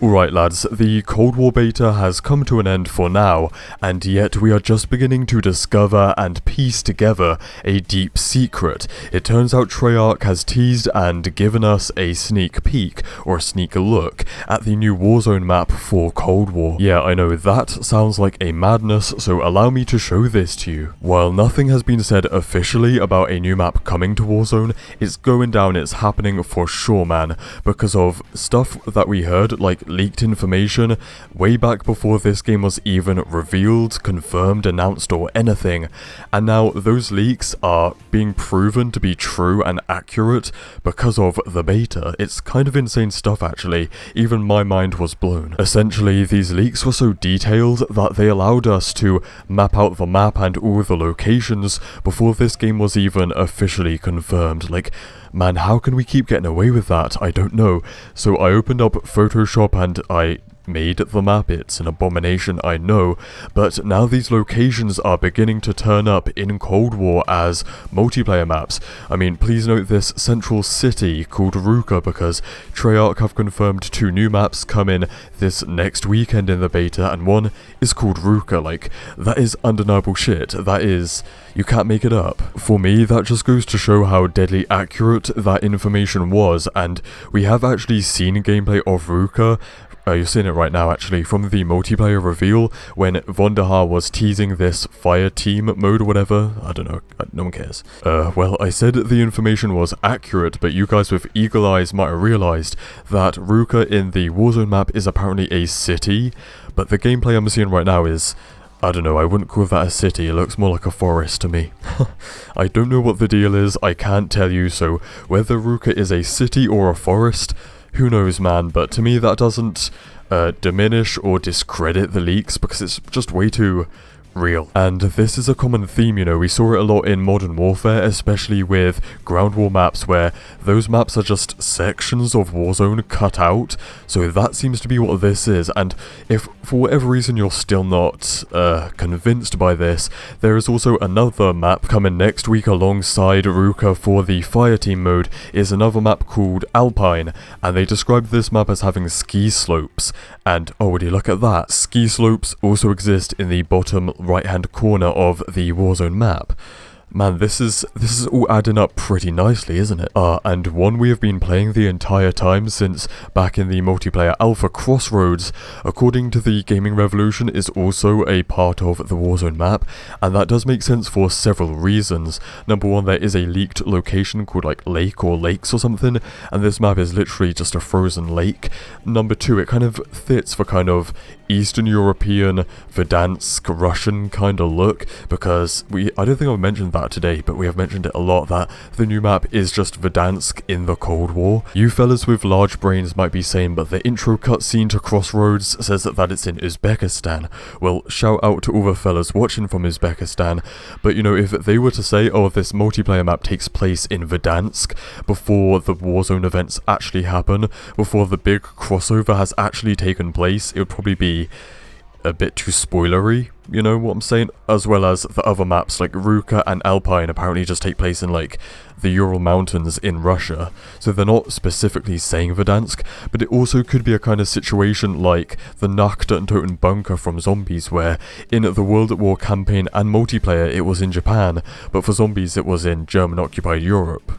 Alright lads, the Cold War beta has come to an end for now, and yet we are just beginning to discover and piece together a deep secret. It turns out Treyarch has teased and given us a sneak peek, or a sneak look, at the new Warzone map for Cold War. Yeah, I know, that sounds like a madness, so allow me to show this to you. While nothing has been said officially about a new map coming to Warzone, it's going down, it's happening for sure, man, because of stuff that we heard, like leaked information way back before this game was even revealed, confirmed, announced, or anything. And now those leaks are being proven to be true and accurate because of the beta. It's kind of insane stuff actually, even my mind was blown. Essentially, these leaks were so detailed that they allowed us to map out the map and all the locations before this game was even officially confirmed. Like, man, how can we keep getting away with that? I don't know. So I opened up Photoshop and I made the map. It's an abomination, I know, but now these locations are beginning to turn up in Cold War as multiplayer maps. I mean, please note this central city called Ruka, because Treyarch have confirmed 2 new maps come in this next weekend in the beta, and one is called Ruka. Like, that is undeniable shit. That is, you can't make it up. For me, that just goes to show how deadly accurate that information was, and we have actually seen gameplay of Ruka. You're seeing it right now actually, from the multiplayer reveal when Vonderhaar was teasing this fire team mode or whatever. I don't know, no one cares. Well, I said the information was accurate, but you guys with eagle eyes might have realized that Ruka in the Warzone map is apparently a city, but the gameplay I'm seeing right now is, I don't know, I wouldn't call that a city, it looks more like a forest to me. I don't know what the deal is, I can't tell you, so whether Ruka is a city or a forest, who knows, man, but to me that doesn't diminish or discredit the leaks, because it's just way too real. And this is a common theme, you know, we saw it a lot in Modern Warfare, especially with ground war maps, where those maps are just sections of Warzone cut out, so that seems to be what this is. And if for whatever reason you're still not convinced by this, there is also another map coming next week alongside Ruka for the fireteam mode, is another map called Alpine, and they describe this map as having ski slopes. And oh, would you look at that, ski slopes also exist in the bottom right hand corner of the Warzone map. Man, this is all adding up pretty nicely, isn't it? And one we have been playing the entire time since back in the multiplayer alpha, Crossroads, according to the Gaming Revolution, is also a part of the Warzone map, and that does make sense for several reasons. Number one, there is a leaked location called like Lake or Lakes or something, and this map is literally just a frozen lake. Number two, it kind of fits for kind of Eastern European, Verdansk, Russian kind of look, because I don't think I've mentioned that today, but we have mentioned it a lot, that the new map is just Verdansk in the Cold War. You fellas with large brains might be saying, but the intro cutscene to Crossroads says that it's in Uzbekistan. Well, shout out to all the fellas watching from Uzbekistan, but you know, if they were to say, oh, this multiplayer map takes place in Verdansk before the Warzone events actually happen, before the big crossover has actually taken place, it would probably be a bit too spoilery, you know what I'm saying? As well as the other maps like Ruka and Alpine apparently just take place in like the Ural Mountains in Russia, so they're not specifically saying Verdansk, but it also could be a kind of situation like the Nacht und Toten Bunker from Zombies, where in the World at War campaign and multiplayer it was in Japan, but for Zombies it was in German-occupied Europe.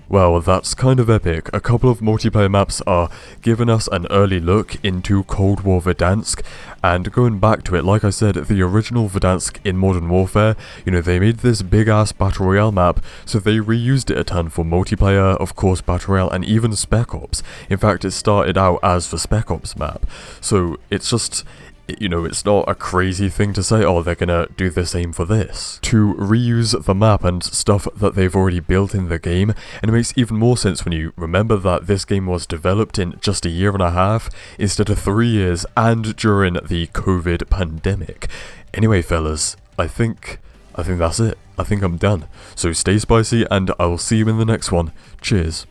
Well, that's kind of epic. A couple of multiplayer maps are giving us an early look into Cold War Verdansk, and going back to it, like I said, the original Verdansk in Modern Warfare, you know, they made this big ass Battle Royale map, so they reused it a ton for multiplayer, of course Battle Royale, and even Spec Ops. In fact, it started out as the Spec Ops map, so it's just, you know, it's not a crazy thing to say, oh, they're gonna do the same for this. To reuse the map and stuff that they've already built in the game, and it makes even more sense when you remember that this game was developed in just a year and a half, instead of 3 years, and during the COVID pandemic. Anyway, fellas, I think that's it. I think I'm done. So stay spicy, and I'll see you in the next one. Cheers.